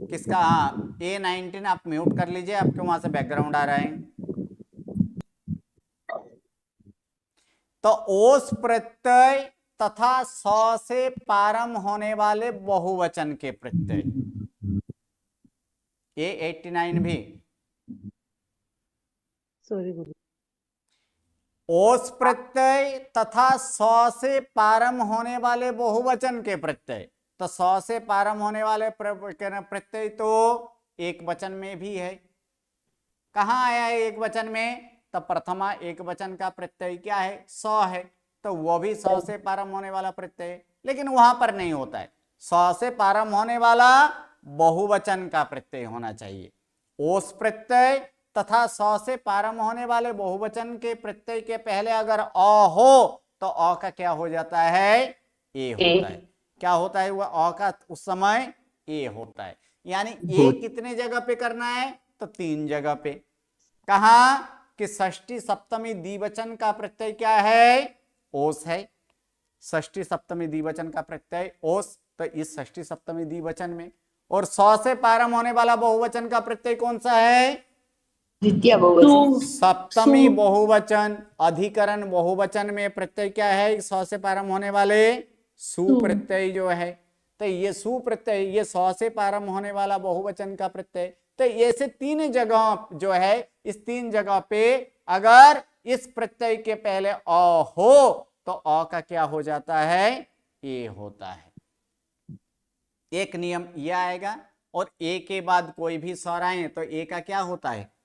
किसका, हाँ A19 आप म्यूट कर लीजिए, आपके वहां से बैकग्राउंड आ रहा है। तो ओस प्रत्यय तथा स से प्रारंभ होने वाले बहुवचन के प्रत्यय, A89 भी सॉरी गुरु। ओस प्रत्यय तथा स से प्रारंभ होने वाले बहुवचन के प्रत्यय। तो स से प्रारंभ होने वाले प्रत्यय तो एक वचन में भी है। कहाँ आया है एक वचन में? तो प्रथमा एक वचन का प्रत्यय क्या है? स है, तो वो भी स से प्रारंभ होने वाला प्रत्यय, लेकिन वहां पर नहीं होता है। स से प्रारंभ होने वाला बहुवचन का प्रत्यय होना चाहिए। ओस प्रत्यय तथा स से प्रारंभ होने वाले बहुवचन के प्रत्यय के पहले अगर अ हो तो अ का क्या हो जाता है? ए होता है। क्या होता है? वह अ का उस समय ए होता है। यानी ए कितने जगह पे करना है? तो 3 जगह पे। कहा कि षष्ठी सप्तमी द्विवचन का प्रत्यय क्या है? ओस है। षष्ठी सप्तमी द्विवचन का प्रत्यय ओस, तो इस षष्ठी सप्तमी द्विवचन में। और स से प्रारंभ होने वाला बहुवचन का प्रत्यय कौन सा है? द्वितीय बहुवचन। सप्तमी बहुवचन। अधिकरण बहुवचन में प्रत्यय क्या है? स से प्रारंभ होने वाले सु प्रत्यय जो है। तो ये सु प्रत्यय, ये स से प्रारंभ होने वाला बहुवचन का प्रत्यय। तो ऐसे 3 जगह जो है, इस 3 जगह पे अगर इस प्रत्यय के पहले अ हो तो अ का क्या हो जाता है? ए होता है। एक नियम यह आएगा। और ए के बाद कोई भी स्वर आए तो ए का क्या होता है?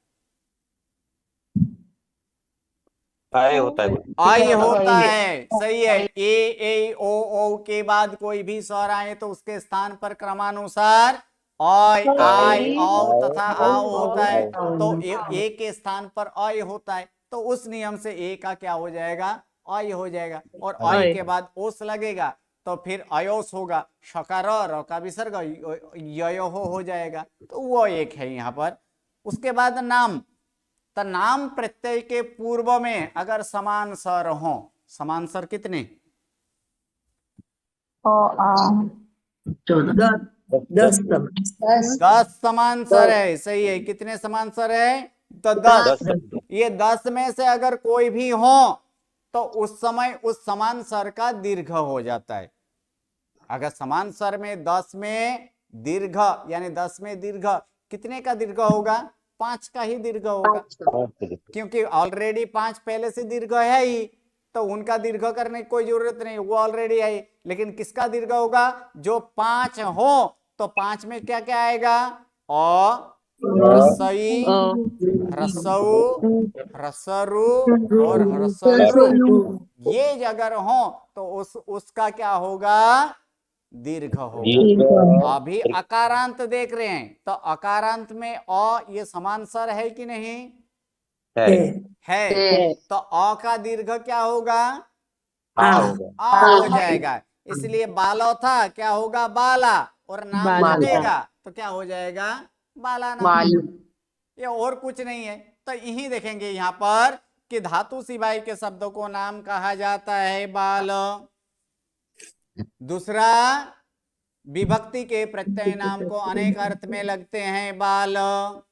आय होता है। आय होता है। सही है। ए ओ के बाद कोई भी स्वर आए तो उसके स्थान पर क्रमानुसार आय, आई, औ तथा आओ होता है। तो ए के स्थान पर आय होता है, तो उस नियम से ए का क्या हो जाएगा? आय हो जाएगा। और आय के बाद ओस लगेगा तो फिर अयोस होगा। शकार र का विसर्ग यो हो जाएगा। तो वो एक है यहाँ पर। उसके बाद नाम। तो नाम प्रत्यय के पूर्व में अगर समान स्वर हो, समान स्वर कितने? 10 समान स्वर है। सही है। कितने समान स्वर है? तो 10। ये 10 में से अगर कोई भी हो तो उस समय उस समान स्वर का दीर्घ हो जाता है। अगर समान स्वर में 10 में दीर्घ, यानी 10 में दीर्घ कितने का दीर्घ होगा? 5 का ही दीर्घ होगा, क्योंकि ऑलरेडी 5 पहले से दीर्घ है ही, तो उनका दीर्घ करने की कोई जरूरत नहीं, वो ऑलरेडी है। लेकिन किसका दीर्घ होगा? जो 5 हो तो 5 में क्या क्या आएगा? अ, रसई, रसऊ, रसरु और रसरु। ये अगर हो तो उसका क्या होगा? दीर्घ होगा। अभी अकारांत देख रहे हैं, तो अकारांत में अ ये समान स्वर है कि नहीं? है। तो अ का दीर्घ क्या होगा? आ हो जाएगा। इसलिए बालो था, क्या होगा? बाला। और नाम बनेगा तो क्या हो जाएगा? बाला नाम। ये और कुछ नहीं है। तो यही देखेंगे यहाँ पर कि धातु सिवाय के शब्दों को नाम कहा जाता है बाल। दूसरा, विभक्ति के प्रत्यय नाम को अनेक अर्थ में लगते हैं बाल। आप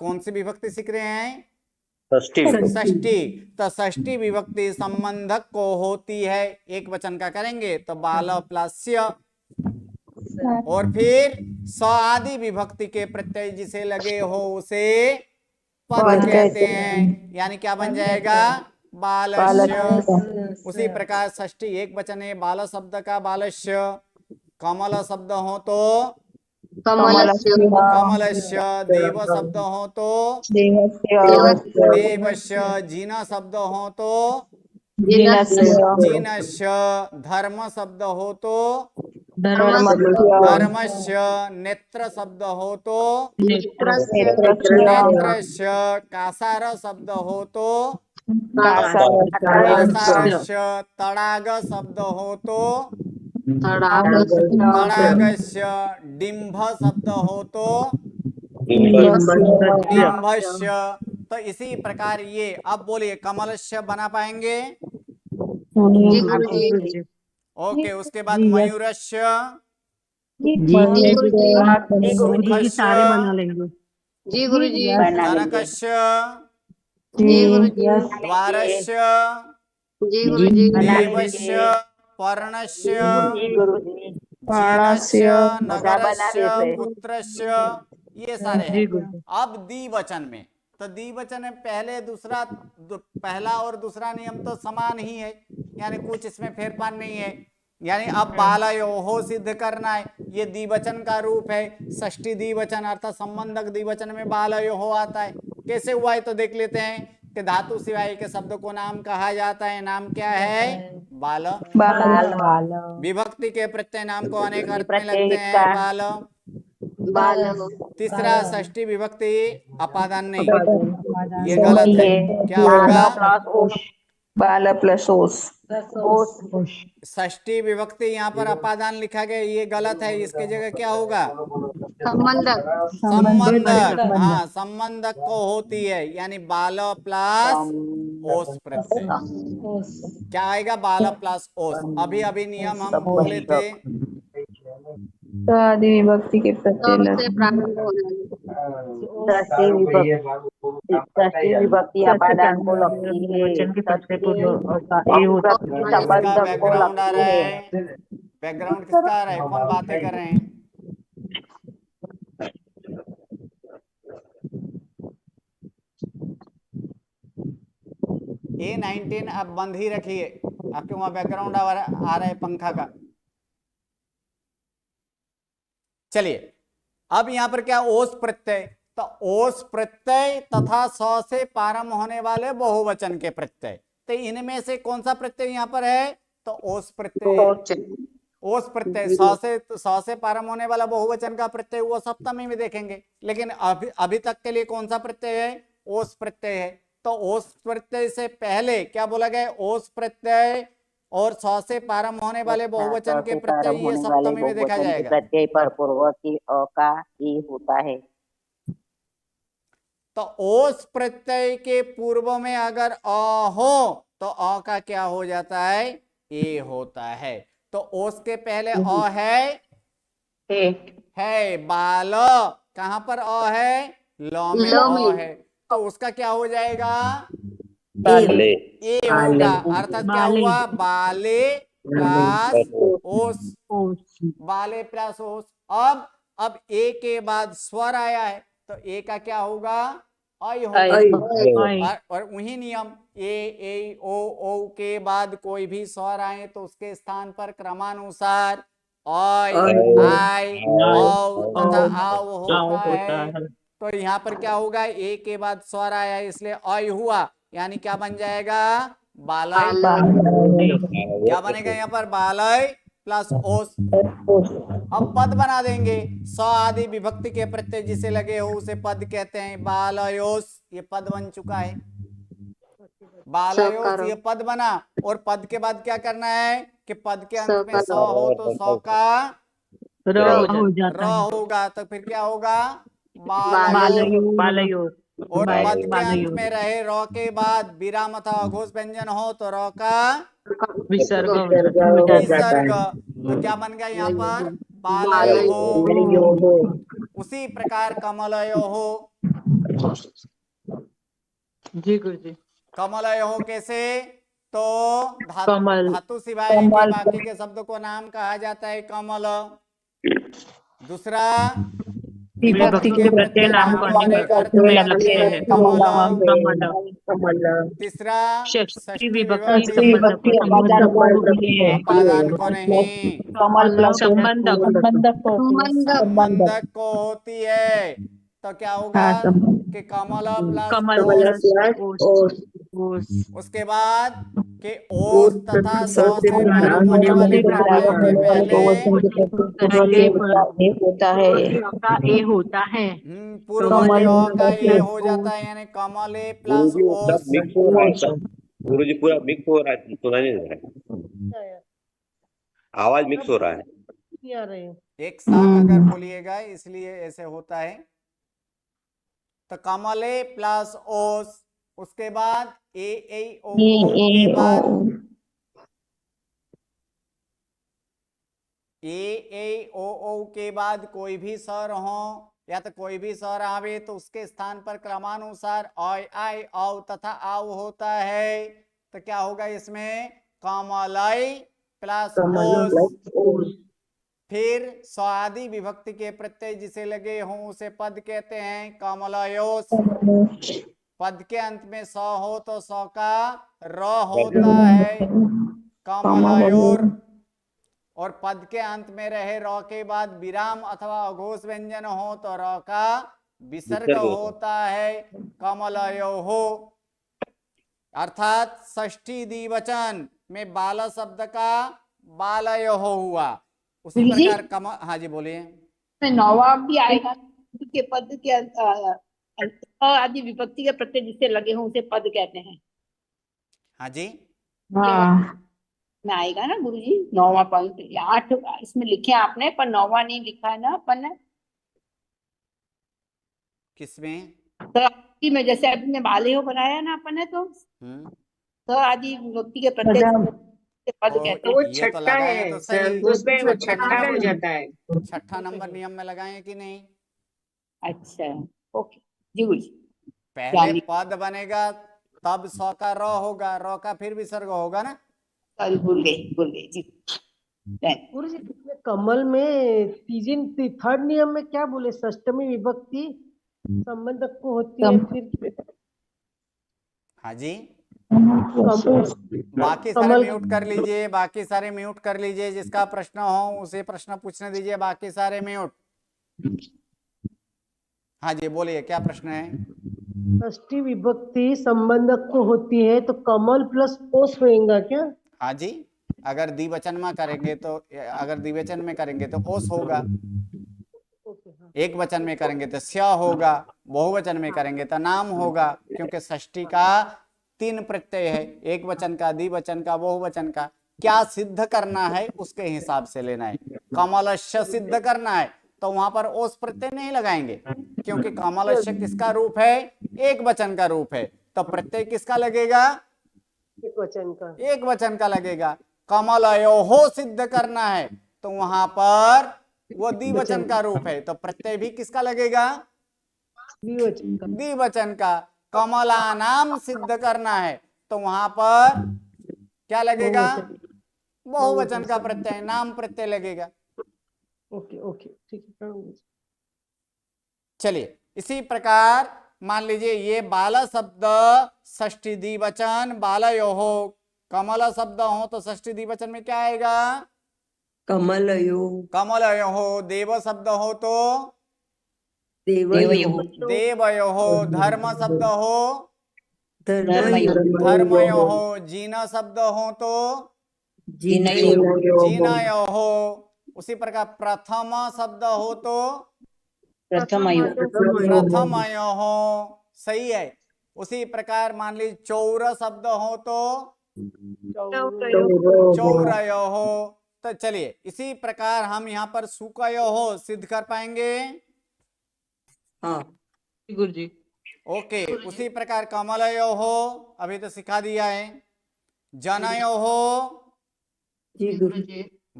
कौन सी विभक्ति सीख रहे हैं? षष्ठी। तो षष्ठी विभक्ति संबंधक को होती है। एक वचन का करेंगे तो बाल प्लस्य। और फिर स आदि विभक्ति के प्रत्यय जिसे लगे हो उसे पद कहते हैं। यानी क्या बन जाएगा? बालस्य। उसी प्रकार षष्ठी एक वचन है बाल शब्द का बालस्य। कमल शब्द हो तो कमलस्य। देव शब्द हो तो देवस्य। जीना शब्द हो तो जीनस्य। धर्म शब्द हो तो धर्मस्य, नेत्र शब्द हो तो नेत्रस्य, कासार शब्द हो तो कासारस्य, तडाग शब्द हो तो तडागस्य, डिंभ शब्द हो तो डिंभस्य। तो इसी प्रकार ये, अब बोलिए कमलस्य बना पाएंगे? ओके, उसके बाद मयूरस्य, सुखस्य, जनकस्य, द्वारस्य, देवस्य, पर्णस्य, जीनस्य, नगरस्य, पुत्रस्य, ये सारे हैं। अब द्विवचन में, तो द्विवचन में पहले दूसरा, पहला और दूसरा नियम तो समान ही है, यानी कुछ इसमें फेरफार नहीं है। यानी अब बालयोः सिद्ध करना है, ये द्विवचन का रूप है। षष्ठी द्विवचन अर्थात संबंधक द्विवचन में बालयोः आता है। कैसे हुआ है तो देख लेते हैं कि धातु सिवाय के शब्द को नाम कहा जाता है। नाम क्या है? बाल। विभक्ति के प्रत्यय नाम को अनेक अर्थ में लगते हैं। बाल। तीसरा षष्ठी विभक्ति अपादान नहीं, ये गलत है। क्या होगा? बाल प्लस ओस। षष्ठी विभक्ति यहाँ पर अपादान लिखा गया, ये गलत है। इसकी जगह क्या होगा? संबंधक। हाँ, संबंधक को होती है, यानी बाल प्लस ओस प्रत्यय। क्या आएगा? बाल प्लस ओस। अभी अभी नियम हम बोले थे, आदि विभक्ति के प्रत्यय विभक्ति अपादान को लगती है। बैकग्राउंड आ रहा है, बैकग्राउंड किसका आ रहा है? कौन बातें कर रहे हैं? A19 आप बंद ही रखिए, आपके वहां बैकग्राउंड आ रहा है पंखा का। चलिए, अब यहां पर क्या? ओस प्रत्यय। तो ओस प्रत्यय तथा स से प्रारंभ होने वाले बहुवचन के प्रत्यय, तो इनमें से कौन सा प्रत्यय यहाँ पर है? तो ओस प्रत्यय। ओस प्रत्यय, स से प्रारंभ होने वाला बहुवचन का प्रत्यय वो सप्तमी में देखेंगे, लेकिन अभी तक के लिए कौन सा प्रत्यय है? ओस प्रत्यय है। तो ओस प्रत्यय से पहले क्या बोला गया? ओस प्रत्यय और स से प्रारंभ होने वाले बहुवचन के प्रत्यय ये सप्तमी में देखा जाएगा। प्रत्यय पर पूर्ववर्ती अ का ई होता है। तो ओस प्रत्यय के पूर्व में अगर अ हो तो अ का क्या हो जाता है? ए होता है। तो ओस के पहले अ है बाल। कहां पर अ है? ल में अ है, तो उसका क्या हो जाएगा? ए होगा। अर्थात क्या हुआ? बाले प्लस ओस। बाले प्लस ओस। अब ए के बाद स्वर आया है, तो ए का क्या होगा? आई होगा। और वही नियम, ए ओ के बाद कोई भी स्वर आए तो उसके स्थान पर क्रमानुसार आई, औ तथा आव होता है। तो यहाँ पर क्या होगा? ए के बाद स्वर आया इसलिए आई हुआ, यानी क्या बन जाएगा? बालय। क्या बनेगा यहाँ पर? बालय प्लस ओस। अब पद बना देंगे। स आदि विभक्ति के प्रत्यय जिसे लगे हो उसे पद कहते हैं। बालयोस, ये पद बन चुका है। बालयोस ये पद बना, और पद के बाद क्या करना है कि पद के अंत में स हो तो स का र होगा, तो फिर क्या होगा? बालयोस। और पद के अंत में रहे र के बाद विराम अथवा अघोष व्यंजन हो तो र का विसर्ग। तो क्या बन गया यहाँ पर? बालयोः। उसी प्रकार कमलयोः। जी गुरुजी। कमलयोः कैसे? तो धातु सिवाय के बाकी के शब्द को नाम कहा जाता है कमल। दूसरा, विभक्ति के प्रत्यय नाम को अनेक अर्थ में लगते हैं। तीसरा, षष्ठी विभक्ति अपादान को नहीं, संबंधक को होती है। तो क्या होगा कि कमल प्लस ओस। उसके बाद कि ओस तथा स से प्रारंभ होने वाले प्रत्यय के पहले होता है का ए होता है। पूर्व में अ का ए हो जाता है, यानी कमले प्लस ओस। मिक्स हो रहा है सब गुरुजी, पूरा मिक्स हो रहा है, सुना नहीं दे रहा है, आवाज मिक्स हो रहा है। नहीं आ रही है। एक साथ अगर बोलिएगा इसलिए ऐसे होता है। तो कमले प्लस ओस, उसके बाद ए ओ के बाद ए ओ के बाद कोई भी स्वर हो या तो कोई भी स्वर आवे तो उसके स्थान पर क्रमानुसार आई औ तथा आव होता है। तो क्या होगा इसमें? कमलय प्लस ओस। फिर स्वादि विभक्ति के प्रत्यय जिसे लगे हों उसे पद कहते हैं, कमलयोस। पद के अंत में स हो तो स का र होता है, कमलयोर। और पद के अंत में रहे र के बाद विराम अथवा अघोष व्यंजन हो तो र का विसर्ग होता है, कमलयोहो। अर्थात षष्ठी द्विवचन में बाल शब्द का बालयोहो हुआ। उसी प्रकार हाँ जी बोलिए। नौवा भी आएगा के पद के आदि विभक्ति के प्रत्यय जिससे लगे हों उसे पद कहते हैं। हाँ जी, हाँ में आएगा ना गुरुजी, नौवा पद। 8 इसमें लिखे आपने, पर नौवा नहीं लिखा है ना अपन ने। किसमें? तो में जैसे आपने बाले हो बनाया ना अपन ने, तो आदि विभक्ति के प्रत्यय पद कहते हैं। वो ये तो छठा लगाए है तो सही, उसमें वो छठा हो जाता है। छठा नंबर नियम में लगाए कि नहीं? अच्छा ओके जी गुरुजी। पहले पद बनेगा तब स का र होगा, र का फिर विसर्ग होगा ना। सॉरी भूल गई जी। गुरुजी कमल में थर्ड नियम में क्या बोले? षष्टमी विभक्ति संबंधक को होती है फिर। हाँ जी, बाकी सारे म्यूट कर लीजिए, बाकी सारे म्यूट कर लीजिए। जिसका प्रश्न हो उसे प्रश्न पूछने दीजिए, बाकी सारे म्यूट। हाँ जी बोलिए, क्या प्रश्न है? षष्ठी विभक्ति संबंधक को होती है तो कमल प्लस ओस होएगा क्या? हाँ जी, अगर द्विवचन में करेंगे तो, अगर द्विवचन में करेंगे तो ओस होगा, एक वचन में करेंगे तो स्या होगा, बहुवचन में करेंगे तो नाम होगा। क्योंकि षष्ठी का 3 प्रत्यय है, एक वचन का, द्विवचन का, बहुवचन का। क्या सिद्ध करना है उसके हिसाब से लेना है। कमलस्य सिद्ध करना है तो वहां पर ओस प्रत्यय नहीं लगाएंगे, क्योंकि कमलस्य किसका रूप है? एक वचन का रूप है। तो प्रत्यय किसका लगेगा? एक वचन का लगेगा। कमलयोहो सिद्ध करना है तो वहां पर वो द्विवचन का रूप है, तो प्रत्यय भी किसका लगेगा? द्विवचन का। कमला नाम सिद्ध करना है तो वहां पर क्या लगेगा? बहुवचन का प्रत्यय, नाम प्रत्यय लगेगा। ओके ठीक है। चलिए, इसी प्रकार मान लीजिए ये बाल शब्द षष्ठी द्विवचन बालयोहो, कमल शब्द हो तो षष्ठी द्विवचन में क्या आएगा? कमलयोहो। देव शब्द हो तो देवयोहो। धर्म शब्द हो धर्मयोहो। जीन शब्द हो तो जीनयोहो। उसी प्रकार प्रथम शब्द हो तो प्रथमयोहो। सही है। उसी प्रकार मान लीजिए चौर शब्द हो तो चौरयोहो। तो चलिए, इसी प्रकार हम यहाँ पर सुकयोहो सिद्ध कर पाएंगे। हाँ गुरुजी। ओके, उसी प्रकार कमलयोहो अभी तो सिखा दिया है। जनयोहो,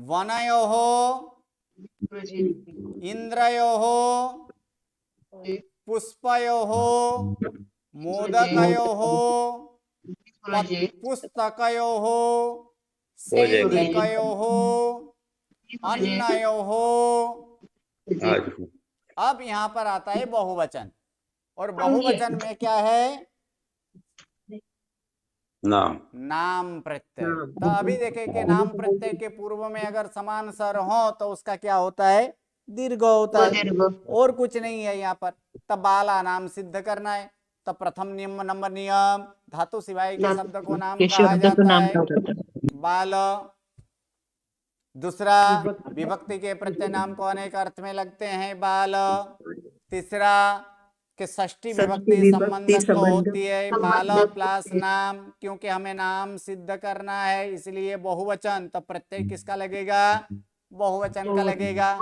वनयोहो, इंद्रयोहो, पुष्पयोहो, मोदकयोहो, पुस्तकयोहो, सेविकयोहो, अन्नयोहो। अब यहाँ पर आता है बहुवचन, और बहुवचन में क्या है? नाम प्रत्यय। तो अभी देखें कि नाम प्रत्यय के पूर्व में अगर समान स्वर हो तो उसका क्या होता है? दीर्घ होता है, और कुछ नहीं है यहाँ पर। तब बाला नाम सिद्ध करना है। तो प्रथम नियम नंबर नियम धातु सिवाय के शब्द को नाम के कहा शब्द को जाता नाम है कहा जाता है। बाल। दूसरा, विभक्ति के प्रत्यय नाम को अनेक अर्थ में लगते हैं बाल। तीसरा, कि षष्ठी विभक्ति संबंधक तो होती है बाल प्लस नाम, क्योंकि हमें नाम सिद्ध करना है इसलिए बहुवचन, तो प्रत्यय किसका लगेगा? बहुवचन का लगेगा,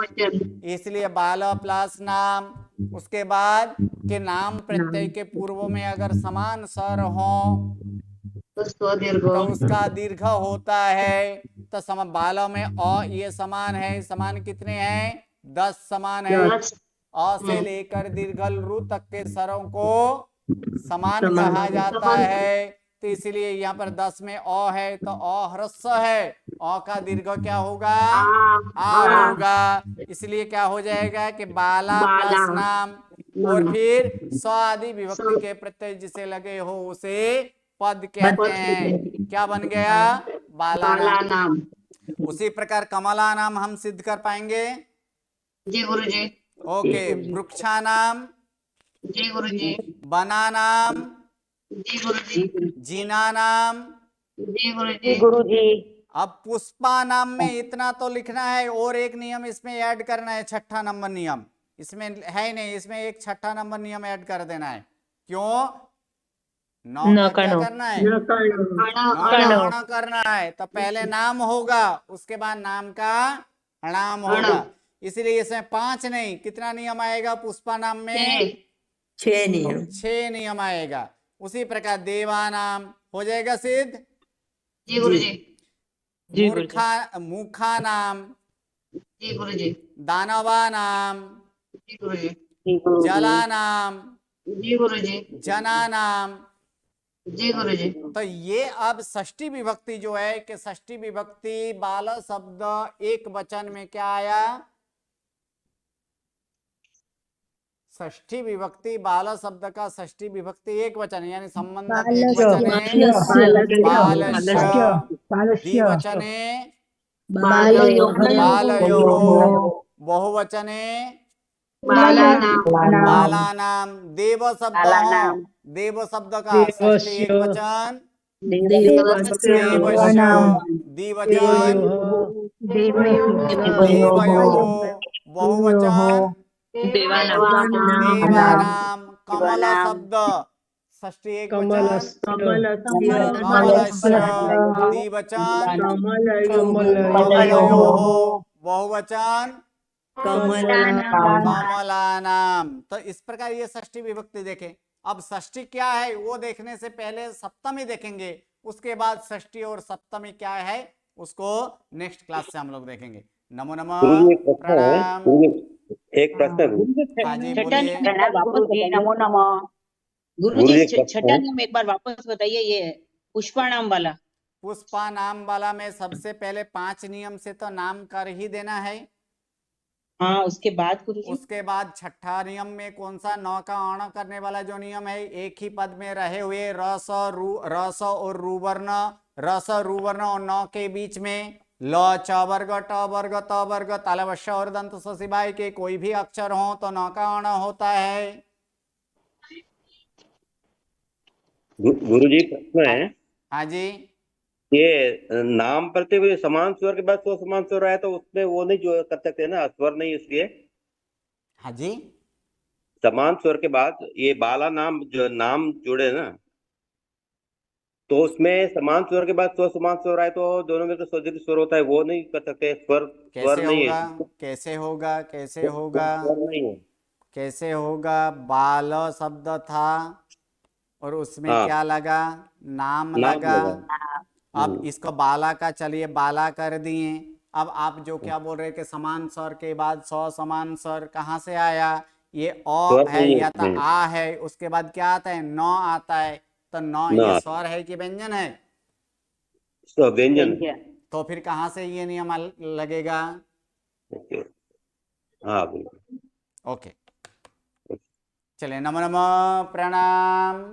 इसलिए बाल प्लस नाम। उसके बाद के नाम प्रत्यय के पूर्व में अगर समान स्वर हो तो उसका दीर्घ होता है। तो बालों में अ ये समान है, समान कितने हैं? 10 समान है। अ से लेकर दीर्घल रु तक के स्वरों को समान कहा जाता है, तो इसलिए यहाँ पर 10 में अ है तो अ ह्रस्व है, अ का दीर्घ क्या होगा? आ होगा, इसलिए क्या हो जाएगा कि बाला प्लस नाम, और फिर स आदि विभक्ति के प्रत्यय जिसे लगे हो उसे पद कहते हैं। क्या बन गया? बाला नाम। उसी प्रकार कमला नाम हम सिद्ध कर पाएंगे? जी गुरुजी। ओके। वृक्षा नाम? जी गुरुजी। बना नाम? जी गुरुजी। जीना नाम? जी गुरुजी। गुरुजी। अब पुष्पा नाम में इतना तो लिखना है, और एक नियम इसमें ऐड करना है, 6ठा नंबर नियम इसमें है नहीं, इसमें एक 6ठा नंबर नियम ऐड कर देना है। क्यों? नौ का क्या करना है? अण करना है, तो पहले नाम होगा उसके बाद नाम का नाम होगा, इसलिए इसमें 5 नहीं, कितना नियम आएगा पुष्पा नाम में? 6 नियम। 6 नियम आएगा। उसी प्रकार देवा नाम हो जाएगा सिद्ध? जी गुरुजी। मुखा नाम? जी गुरुजी। दानवा नाम? जी गुरुजी। जला नाम? जी गुरुजी। जना नाम? जी गुरुजी। तो ये अब षष्ठी विभक्ति जो है कि षष्ठी विभक्ति बाल शब्द एक वचन में क्या आया? षष्ठी विभक्ति बाल शब्द का षष्ठी विभक्ति एक वचन यानी संबंधक एक वचन है बालस्य, द्विवचने बालयोः, बहुवचने बालानाम। देव शब्द हो, देव शब्द का षष्ठी एक वचन देवस्य, द्विवचन देवयोः, बहुवचन देवानाम। कमल शब्द षष्ठी एक वचन कमलस्य, द्विवचन कमलयोः, बहुवचन कमलानाम। तो इस प्रकार ये षष्ठी विभक्ति देखें। अब षष्ठी क्या है वो देखने से पहले सप्तमी देखेंगे, उसके बाद षष्ठी और सप्तमी क्या है उसको नेक्स्ट क्लास से हम लोग देखेंगे। नमो नमः, प्रणाम। एक प्रश्न। हाँ जी बोलिए। नमो नमः। गुरुजी छठा नियम एक बार वापस बताइए, ये पुष्पा नाम वाला। पुष्पा नाम वाला में सबसे पहले 5 नियम से तो नाम कर ही देना है। हाँ, उसके बाद गुरुजी? उसके बाद 6ठा नियम में कौन सा? 9 का अण करने वाला जो नियम है, एक ही पद में रहे हुए रस और रुवर्ण, रस रुवर्ण और 9 के बीच में ल च वर्ग ट वर्ग त वर्ग तालवश्य और दंत सिवाय के कोई भी अक्षर हो तो 9 का अण होता है। गुरुजी प्रश्न है। हाँ जी। ये नाम प्रत्यय हुए समान स्वर के बाद स्व समान स्वर आया तो उसमें वो नहीं जो कर सकते ना, स्वर नहीं उसके? हाँ जी। समान स्वर के बाद ये बाला नाम जो नाम जुड़े ना, तो उसमें समान स्वर के बाद स्व समान स्वर आए तो दोनों में तो स्वदीर्घ स्वर होता है, वो नहीं कर सकते? स्वर कैसे नहीं होगा? है। कैसे होगा? कैसे होगा? स्वर नहीं है। कैसे होगा? बाल शब्द था और उसमें क्या लगा? नाम लगा। अब इसको बाला का चलिए बाला कर दिए। अब आप जो क्या बोल रहे कि समान स्वर के बाद सौ समान स्वर कहाँ से आया? ये अ है या तो आ है, उसके बाद क्या आता है? न आता है। तो न ये स्वर है कि व्यंजन है? व्यंजन। तो फिर कहाँ से ये नियम लगेगा? हाँ ओके चलिए। नमो नमः, प्रणाम।